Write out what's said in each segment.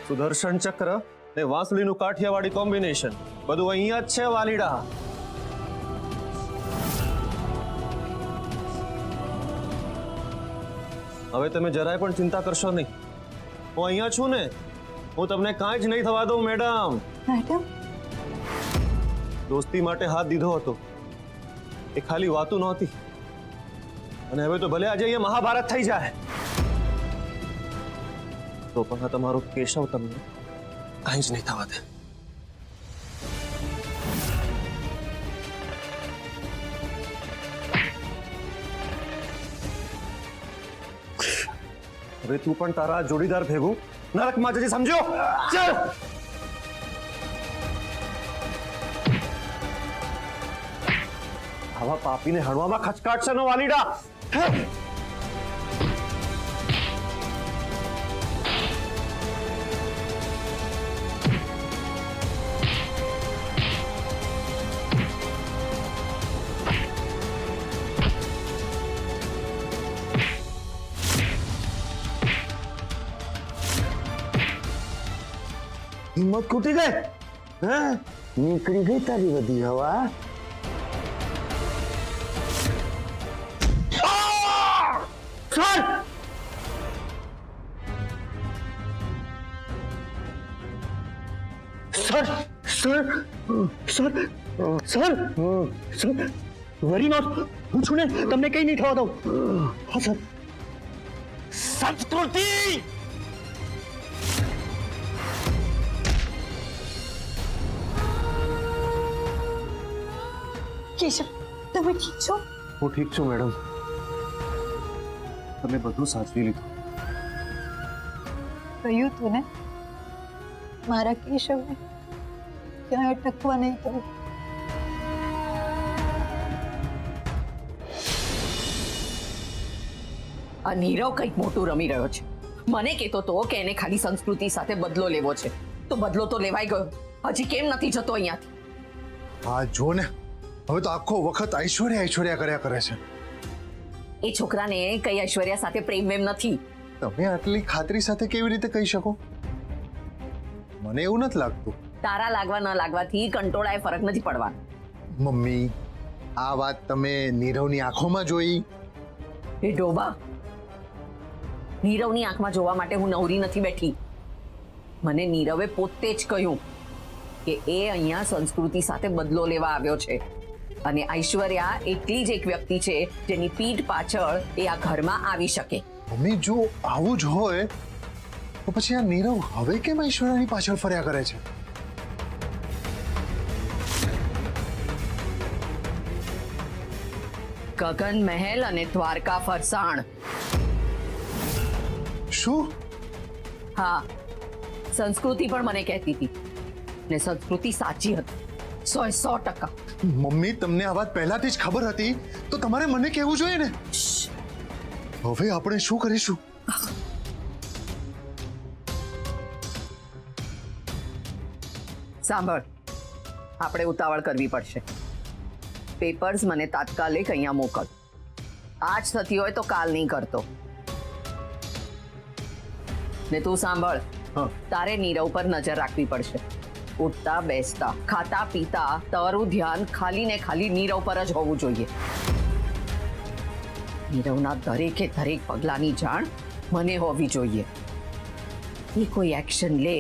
સુદર્શન ચક્ર ને વાંસળીનું કાઠિયાવાડી કોમ્બિનેશન બધું અહીંયા જ છે વાલીડા. હવે તમે જરાય પણ ચિંતા કરશો નહીં. હું અહીંયા છું ને, હું તમને કાંઈ જ નહીં થવા દઉં મેડમ. મેડમ, દોસ્તી માટે હાથ દીધો હતો એ ખાલી વાતું નહોતી, અને હવે તો ભલે આજે અહીંયા મહાભારત થઈ જાય તો પણ આ તમારો કેશવ તમને કાંઈ જ નહીં થવા દે. હવે તું પણ તારા જોડીદાર ભેગું નરકમાં જજે, સમજો? ચાલ. આવા પાપીને હળવામાં ખચકાટ છે નો વાલીડા. हिम्मत खूटी गई हैं? निकली गई तारी बदी हवा. Sir sir sir sir sir sir worry not હું છું ને, તમને કઈ નહીં થવા દઉં. હા સર. સંસ્કૃતિ કેશવ, તમે ઠીક છો? હું ઠીક છું મેડમ. તમે બધું સાચવી લીધું. કહ્યું તું ને, મારા કેશવને ક્યાંય અટકવા નહીં દઉં. આ નીરવ કંઈક મોટું રમી રહ્યો છે. મને કહેતો તો કે એને ખાલી સંસ્કૃતિ સાથે બદલો લેવો છે, તો બદલો તો લેવાઈ ગયો. હજી કેમ નથી જતો અહીંયાથી? હા જો ને, હવે તો આખો વખત ઐશ્વર્યા ઐશ્વર્યા કર્યા કરે છે. એ છોકરાને કઈ ઐશ્વર્યા સાથે પ્રેમ એમ નથી. તમે આટલી ખાતરી સાથે કેવી રીતે કહી શકો? મને એવું નથી લાગતું. તારા લાગવા ન લાગવાથી કંટોળાએ ફરક નથી પડવાનો. મમ્મી, આ વાત તમે નીરવની આંખોમાં જોઈ? એ ડોબા, નીરવની આંખમાં જોવા માટે હું નવરી નથી બેઠી. મને નીરવે પોતે જ કહ્યું કે એ અહીંયા સંસ્કૃતિ સાથે બદલો લેવા આવ્યો છે, અને ઐશ્વર્યા એટલી જ એક વ્યક્તિ છે જેની પીઠ પાછળ એ આ ઘરમાં આવી શકે. મમ્મી, જો આવું જ હોય તો પછી આ નીરવ હવે કેમ ઐશ્વર્યાની પાછળ ફર્યા કરે છે? ગગન મહેલ અને દ્વારકા ફરસાણ. શું? હા, સંસ્કૃતિ પણ મને કહેતી હતી, ને સંસ્કૃતિ સાચી હતી 100%. મમ્મી, તમને આ વાત પહેલાથી જ ખબર હતી તો તમારે મને કહેવું જોઈએ ને. હવે આપણે શું કરીશું? સાંભળ, આપણે ઉતાવળ કરવી પડશે. પેપર્સ મને તાત્કાલિક અહીંયા મોકલ. આજ થતી હોય તો કાલ નહીં કરતો. ને તું સાંભળ, તારે નીરવ પર નજર રાખવી પડશે. ઉઠતા બેસતા, ખાતા પીતા તારું ધ્યાન ખાલી ને ખાલી નીરવ પર જ હોવું જોઈએ. નીરવના દરેકે દરેક પગલાની જાણ મને હોવી જોઈએ. એ કોઈ એક્શન લે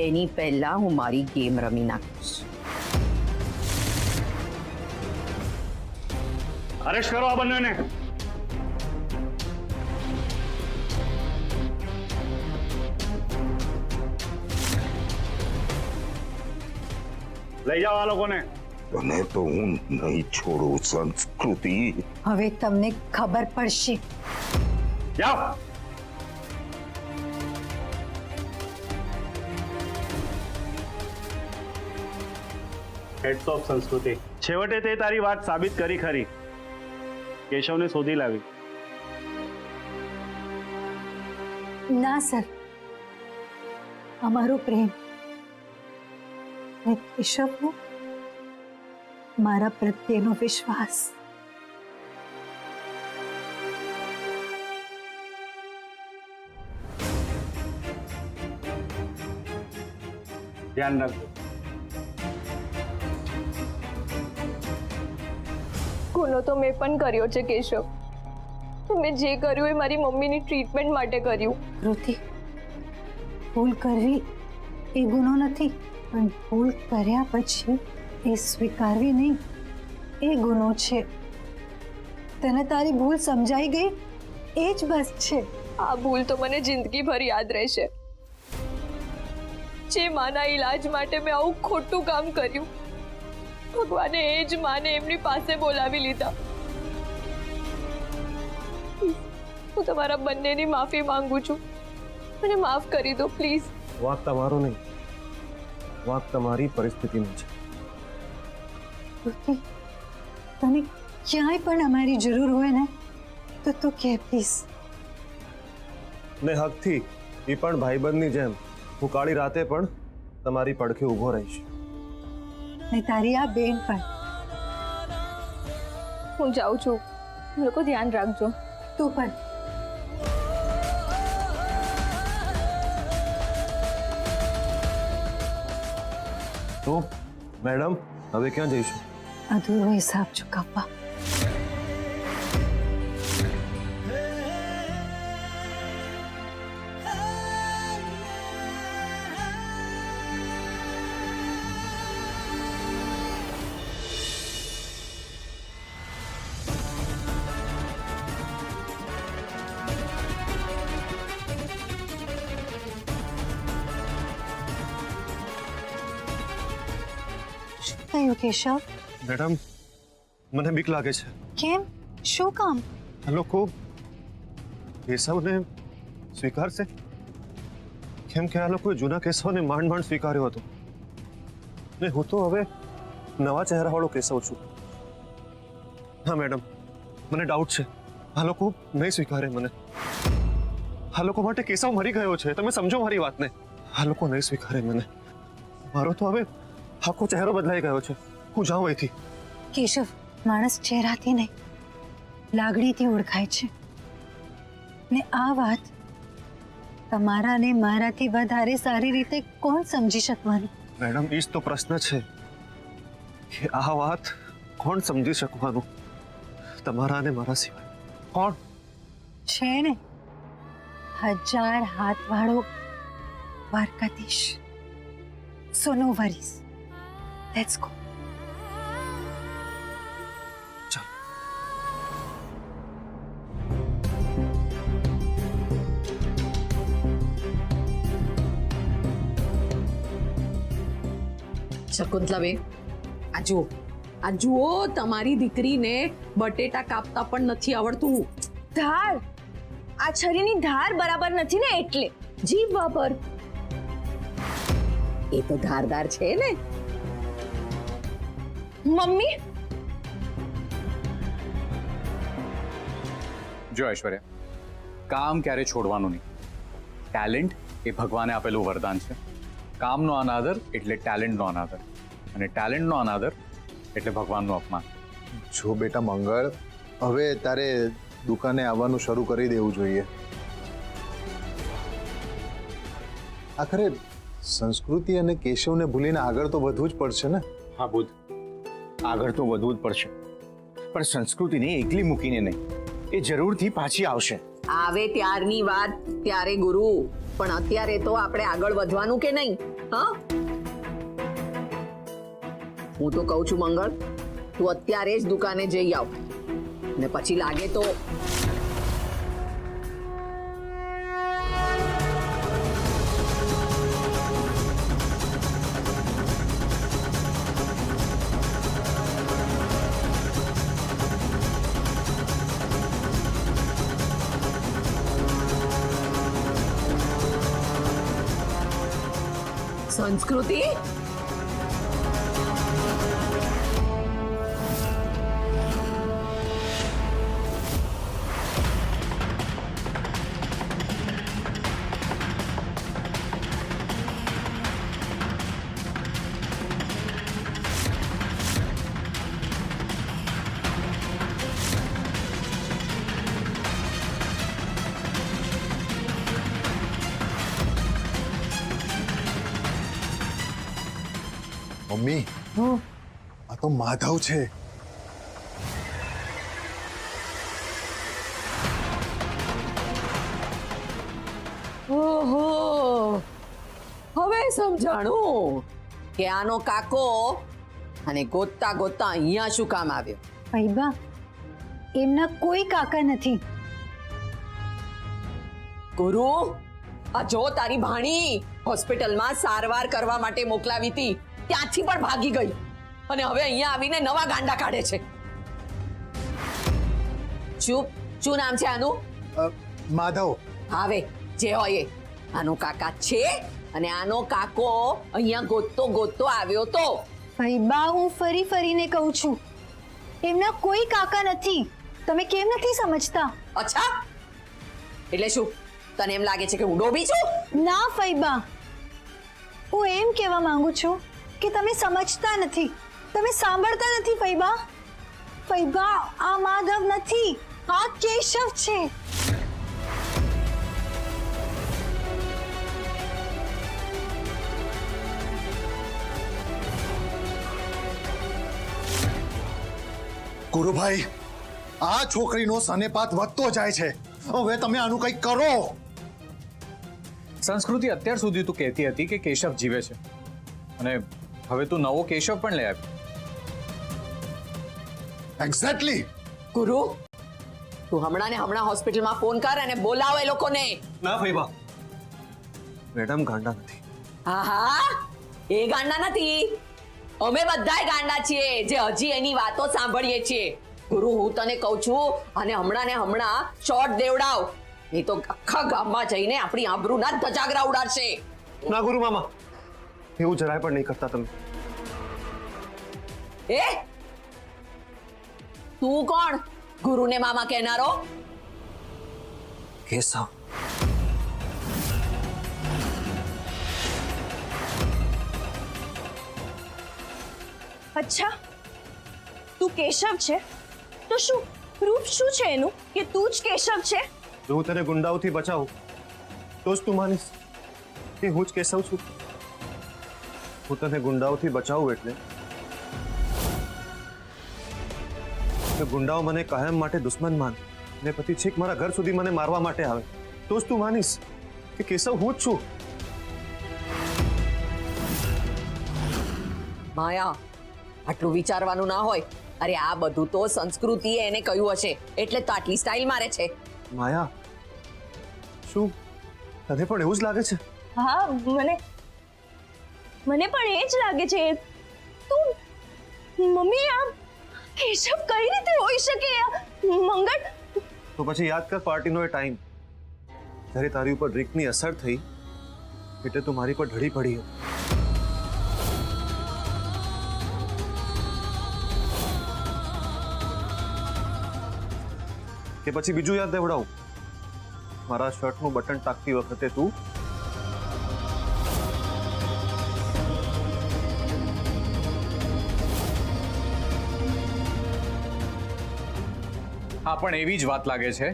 એની પહેલા હું મારી ગેમ રમી નાખીશ. અરેસ્ટ કરો આ બંનેને. લઈ જાઓ આ લોકોને. તને તો હું નહીં છોડું સંસ્કૃતિ. હવે તમને ખબર પડશે. જાઓ. હેડ્સ ઓફ સંસ્કૃતિ, છેવટે તે તારી વાત સાબિત કરી ખરી. કેશવને શોધી લાવી. ના સર, અમારો પ્રેમ ને કેશવનો મારા પ્રત્યેનો વિશ્વાસ ધ્યાન રાખજો. ગુનો તો મેં પણ કર્યો છે કેશવ. મેં જે કર્યું એ મારી મમ્મીની ટ્રીટમેન્ટ માટે કર્યું. કૃતિ, ભૂલ કરવી એ ગુનો નથી, પણ ભૂલ કર્યા પછી એ સ્વીકારવી નહીં એ ગુનો છે. તને તારી ભૂલ સમજાઈ ગઈ એ જ બસ છે. આ ભૂલ તો મને જિંદગીભર યાદ રહેશે. જે માના ઈલાજ માટે મેં આવું ખોટું કામ કર્યું, ભગવાને એ જ માને એમની પાસે બોલાવી લીધા. હું તમારા બંનેની માફી માંગુ છું. મને માફ કરી દો પ્લીઝ. વાંક તમારો નહીં, વાંક તમારી પરિસ્થિતિનો છે. કૃતિ, તને ક્યાંય પણ અમારી જરૂર હોય ને તો તું કે પ્લીઝ. ને હકથી એ પણ ભાઈબંધની જેમ હું કાળી રાતે પણ તમારી પડખે ઊભો રહીશ. ને તારી આ બેન પણ. હું જાઉં છું. લોકો ધ્યાન રાખજો. તું પણ. તો મેડમ, હવે ક્યાં જઈશું? અધૂરો હિસાબ ચૂકવવા. શું થયું કેશવ? મેડમ, મને બીક લાગે છે. કેમ? શું કામ? આ લોકો કેશવને સ્વીકારશે? કેમ કે આ લોકોએ જૂના કેશવને માંડ માંડ સ્વીકાર્યો હતો, ને હું તો હવે નવા ચહેરાવાળો કેશવ છું. હા મેડમ, મને ડાઉટ છે. આ લોકો નહીં સ્વીકારે મને. આ લોકો માટે કેશવ મરી ગયો છે. તમે સમજો મારી વાતને. આ લોકો નહીં સ્વીકારે મને. મારો તો હવે આખો ચહેરો બદલાઈ ગયો છે. હું જાઉં અહીંથી. કેશવ, માણસ ચહેરાથી નહીં લાગણીથી ઓળખાય છે. ને આ વાત તમારા ને મારાથી વધારે સારી રીતે કોણ સમજી શકવાનું? મેડમ, એ જ તો પ્રશ્ન છે કે આ વાત કોણ સમજી શકવાનું? તમારા અને મારા સિવાય કોણ છે? ને 1000 હાથવાળો દ્વારકાધીશ. સો નો વરીઝ, લેટ્સ ગો. શકુંતલાબેન, આ જુઓ તમારી દીકરીને બટેટા કાપતા પણ નથી આવડતું. ધાર, આ છરીની ધાર બરાબર નથી ને એટલે. જીભ વાપર. એ તો ધારદાર છે ને. મમ્મી, જો ઐશ્વર્યા, કામ ક્યારે છોડવાનું નહીં. ટેલેન્ટ એ ભગવાને આપેલું વરદાન છે. કામનો અનાદર એટલે ટેલેન્ટનો અનાદર, અને ટેલેન્ટનો અનાદર એટલે ભગવાનનું અપમાન. જો બેટા મંગળ, હવે તારે દુકાને આવવાનું શરૂ કરી દેવું જોઈએ. આખરે સંસ્કૃતિ અને કેશવને ભૂલીને આગળ તો વધવું જ પડશે ને. હા બુદ્ધ, આગળ તો વધવું જ પડશે, પણ સંસ્કૃતિને એકલી મૂકીને નહીં. એ જરૂરથી પાછી આવશે. આવે ત્યારની વાત ત્યારે ગુરુ, પણ અત્યારે તો આપણે આગળ વધવાનું કે નહીં? હા, હું તો કહું છું મંગળ, તું અત્યારે જ દુકાને જઈ આવ, ને પછી લાગે તો સંસ્કૃતિ. મમ્મી હું આ તો માધવ છે. ઓહો, હવે સમજાણું કે આનો કાકો અને ગોતતા ગોતતા અહીંયા શું કામ આવ્યો. ફૈબા એમના કોઈ કાકા નથી. ગુરુ, આ જો તારી ભાણી હોસ્પિટલમાં સારવાર કરવા માટે મોકલાવી હતી, ત્યાંથી પણ ભાગી ગઈ અને હવે અહીંયા આવીને નવા ગાંડા કાઢે છે. શું નામ છે આનું? માધવ. આવે જે હોય એ. આનો કાકા છે અને આનો કાકો અહીંયા ગોતતો ગોતતો આવ્યો તો. ફૈબા હું ફરી ફરીને કહું છું, એમના કોઈ કાકા નથી. તમે કેમ નથી સમજતા? અચ્છા, એટલે શું તને એમ લાગે છે કે હું ડોબી છું? ના ફૈબા, હું એમ કહેવા માંગુ છું કે તમે સમજતા નથી, તમે સાંભળતા નથી. ફૈબા ફૈબા આ માધવ નથી, આ કેશવ છે. ગુરુભાઈ, આ છોકરીનો સનેપાત વધતો જાય છે. હવે તમે આનું કંઈક કરો. સંસ્કૃતિ અત્યાર સુધી તું કહેતી હતી કે કેશવ જીવે છે અને હવે તું નવો કેશવ પણ લઈ આવી. એક્ઝેક્ટલી. ગુરુ, તું હમણાં ને હમણાં હોસ્પિટલમાં ફોન કર અને બોલાવો એ લોકોને. ના ફૈબા, મેડમ ગાંડા નથી. હા, એ ગાંડા નથી, અમે બધાય ગાંડા છીએ જે હજી એની વાતો સાંભળીએ છીએ. ગુરુ, હું તને કહું છું, અને હમણાં ને હમણાં શોર્ટ દેવડાવ, નહીં તો આખા ગામમાં જઈને આપણી આબરૂના ધજાગરા ઉડાડશે. ના ગુરુ મામા, એવું જરાય પણ નહીં કરતા તમે. એ તું કોણ ગુરુને મામા કહેનારો? કેશવ. અચ્છા, તું કેશવ છે તો શું પ્રૂફ શું છે એનું કે તું જ કેશવ છે? જો હું તને ગુંડાઓથી બચાવું તો જ તું માનીશ કે હું જ કેશવ છું. હું તને ગુંડાઓથી બચાવું એટલે કે ગુંડાઓ મને કાયમ માટે દુશ્મન માને ને પછી છેક મારા ઘર સુધી મને મારવા માટે આવે તો જ તું માનીશ કે કેશવ હું જ છું. માયા, આટલું વિચારવાનું ના હોય. અરે આ બધું તો સંસ્કૃતિએ એને કહ્યું હશે એટલે તો આટલી સ્ટાઇલ મારે છે. માયા, શું તને પણ એવું જ લાગે છે? હા, મને પણ એ જ લાગે છે. તું મમ્મી, આ કેશવ કઈ રીતે હોઈ શકે? મંગળ, તો પછી યાદ કર પાર્ટીનો એ ટાઈમ જ્યારે તારી ઉપર ડ્રિંકની અસર થઈ એટલે તું મારી પર ઢળી પડી હતી. કે પછી બીજું યાદ દેવડાવું, મારા શર્ટનું બટન ટાંકતી વખતે તું હા, પણ એવી જ વાત લાગે છે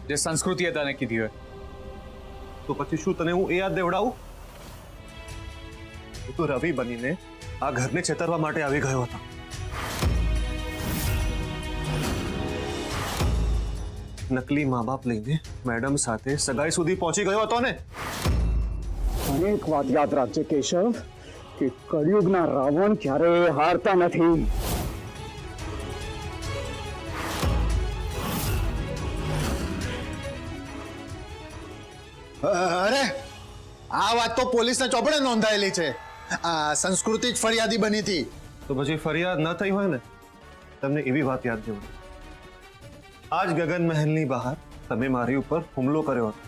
જે સંસ્કૃતિએ તને કીધી હોય. તો પછી શું તને હું એ યાદ દેવડાવું કે તું રવિ બનીને આ ઘરને છેતરવા માટે આવી ગયો હતો? નકલી મા બાપ લઈને મેડમ સાથે સગાઈ સુધી પહોંચી ગયો હતો ને? અને એક વાત યાદ રાખજે કેશવ, કે કળિયુગના રાવણ ક્યારેય હારતા નથી. અરે, આ વાત તો પોલીસના ચોપડે નોંધાયેલી છે. આ સંસ્કૃતિ જ ફરિયાદી બની હતી. તો પછી ફરિયાદ ન થઈ હોય ને, તમને એવી વાત યાદ દેવડાવું, આજ ગગન મહેલની બહાર તમે મારી ઉપર હુમલો કર્યો હતો.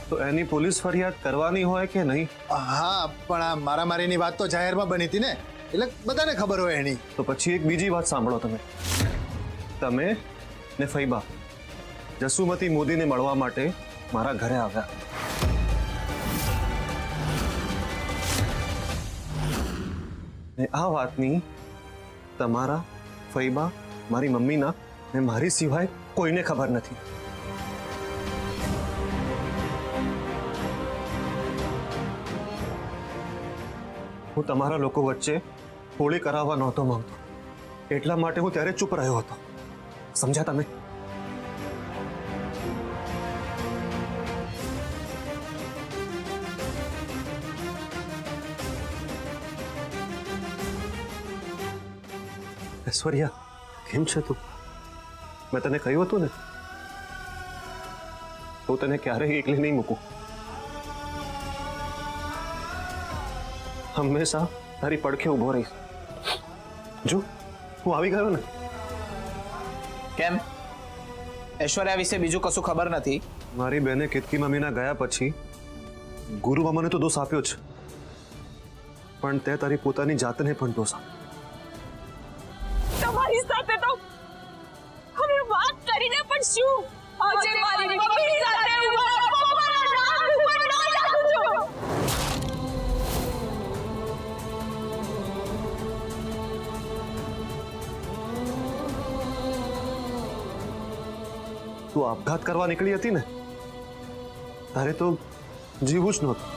તો એની પોલીસ ફરિયાદ કરવાની હોય કે નહીં? હા, પણ આ મારામારીની વાત તો જાહેરમાં બની હતી ને, એટલે બધાને ખબર હોય એની. તો પછી એક બીજી વાત સાંભળો. તમે ને ફૈબા જસુમતી મોદીને મળવા માટે મારા ઘરે આવ્યા. ને આ વાતની તમારા, ફૈબા, મારી મમ્મીના ને મારી સિવાય કોઈને ખબર નથી. હું તમારા લોકો વચ્ચે હોળી કરાવવા નહોતો માંગતો, એટલા માટે હું ત્યારે ચૂપ રહ્યો હતો. સમજ્યા તમે? ઐશ્વર્યા, કેમ છે તું? મેં તને કહ્યું હતું ને, હું તને ક્યારેય એકલી નહીં મૂકું. હંમેશા તારી પડખે ઊભો રહીશ. જો હું આવી ગયો ને. કેમ? ઐશ્વર્યા વિશે બીજું કશું ખબર નથી? મારી બેને કેતકી મમ્મીના ગયા પછી ગુરુ મામાને તો દોષ આપ્યો છે, પણ તે તારી પોતાની જાતને પણ દોષ આપ્યો. તમારી સાથે તો હવે વાત કરીને પણ શું? આજે મારી મમ્મીની સાથે ઉભા રહો, મારા નાક ઉપર ન લાગજો. તું આપઘાત કરવા નીકળી હતી ને, તારે તો જીવવું જ નહોતું.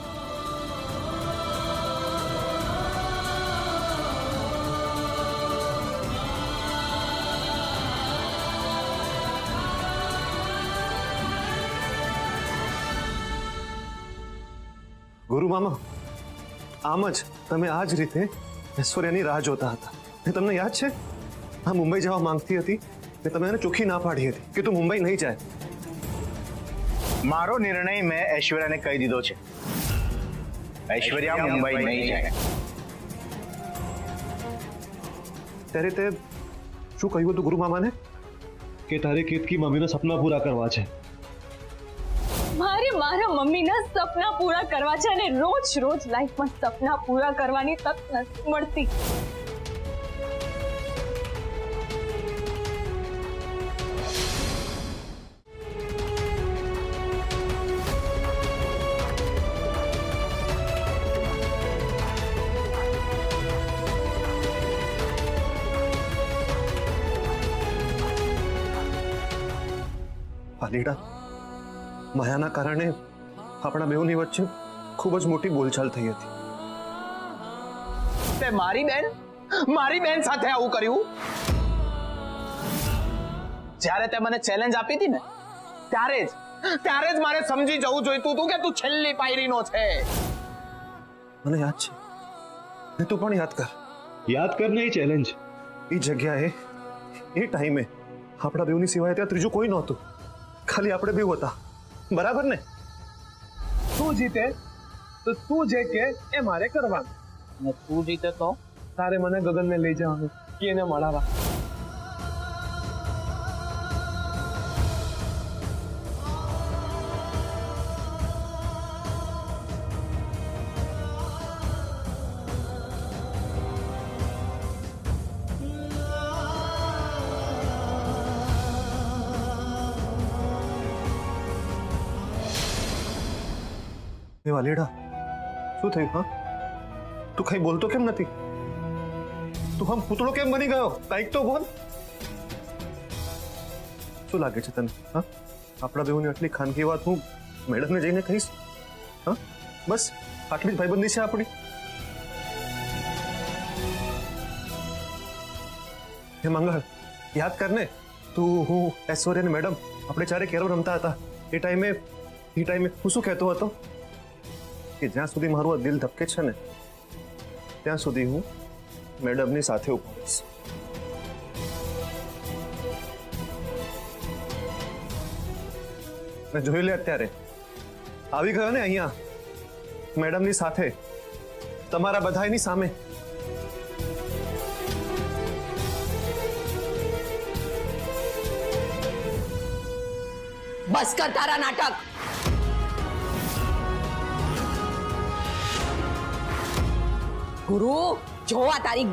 ગુરુ મામા, આમ જ તમે આ જ રીતે ઐશ્વર્યાની રાહ જોતા હતા. ને તમને યાદ છે, આ મુંબઈ જવા માંગતી હતી ને તમે એને ચોખ્ખી ના પાડી હતી કે તું મુંબઈ નહીં જાય. મારો નિર્ણય મેં ઐશ્વર્યાને કહી દીધો છે. ઐશ્વર્યા મુંબઈ નહીં જાય. ત્યારે તે શું કહ્યું હતું ગુરુ મામાને? કે તારે કેતકી મમ્મીના સપના પૂરા કરવા છે. મારે મારા મમ્મીના સપના પૂરા કરવા છે અને રોજ રોજ લાઈફમાં સપના પૂરા કરવાની તક નથી મળતી. વાલીડા, માયાના કારણે આપણા બેઉની વચ્ચે ખૂબ જ મોટી બોલચાલ થઈ હતી. તે મારી બેન સાથે આવું કર્યું? જ્યારે તે મને ચેલેન્જ આપી હતી ને, ત્યારે જ મારે સમજી જવું જોઈતું હતું કે તું છેલ્લી પાયરીનો છે. મને યાદ છે, ને તું પણ યાદ કર ને એ ચેલેન્જ. એ જગ્યાએ, એ ટાઈમે આપણા બેઉની સિવાય ત્યાં ત્રીજું કોઈ નહોતું, ખાલી આપણે બેઉ હતા. બરાબર ને? તું જીતે તો તું જે કે એ મારે કરવાનું, અને તું જીતે તો તારે મને ગગનને લઈ જવાનું કે એને મળાવા. એ વાલીડા, શું થયું? હા, તું કઈ બોલતો કેમ નથી? તું આમ પૂતળો કેમ બની ગયો? કંઈક તો બોલ. શું લાગે છે તને? હા, આપણા બેઉની આટલી ખાનગી વાત હું મેડમને જઈને કહીશ? હા, બસ આટલી જ ભાઈબંધી છે આપણી. હે મંગળ, યાદ કર ને, તું, હું, ઐશ્વર્યા ને મેડમ આપણે ચારે કેરમ રમતા હતા. એ ટાઈમે હું શું કહેતો હતો કે જ્યાં સુધી મારું આ દિલ ધબકે છે ને, ત્યાં સુધી હું મેડમની સાથે ઉભો રહીશ. મેં જોઈ લે, અત્યારે આવી ગયો ને અહીંયા મેડમની સાથે, તમારા બધાની સામે. બસ કર તારા નાટક. ગુરુ, જો આ તારી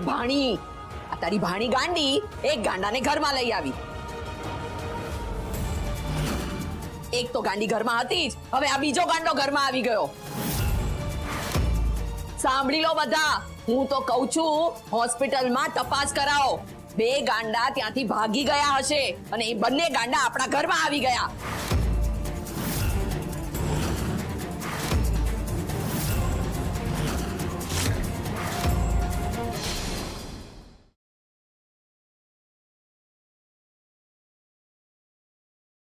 ભાણી ગાંડી એક ગાંડાને ઘરમાં લઈ આવી. એક તો ગાંડી ઘરમાં હતી જ, હવે આ બીજો ગાંડો ઘરમાં આવી ગયો. સાંભળી લો બધા, હું તો કહું છું હોસ્પિટલમાં તપાસ કરાવો. બે ગાંડા ત્યાંથી ભાગી ગયા હશે અને એ બંને ગાંડા આપણા ઘરમાં આવી ગયા.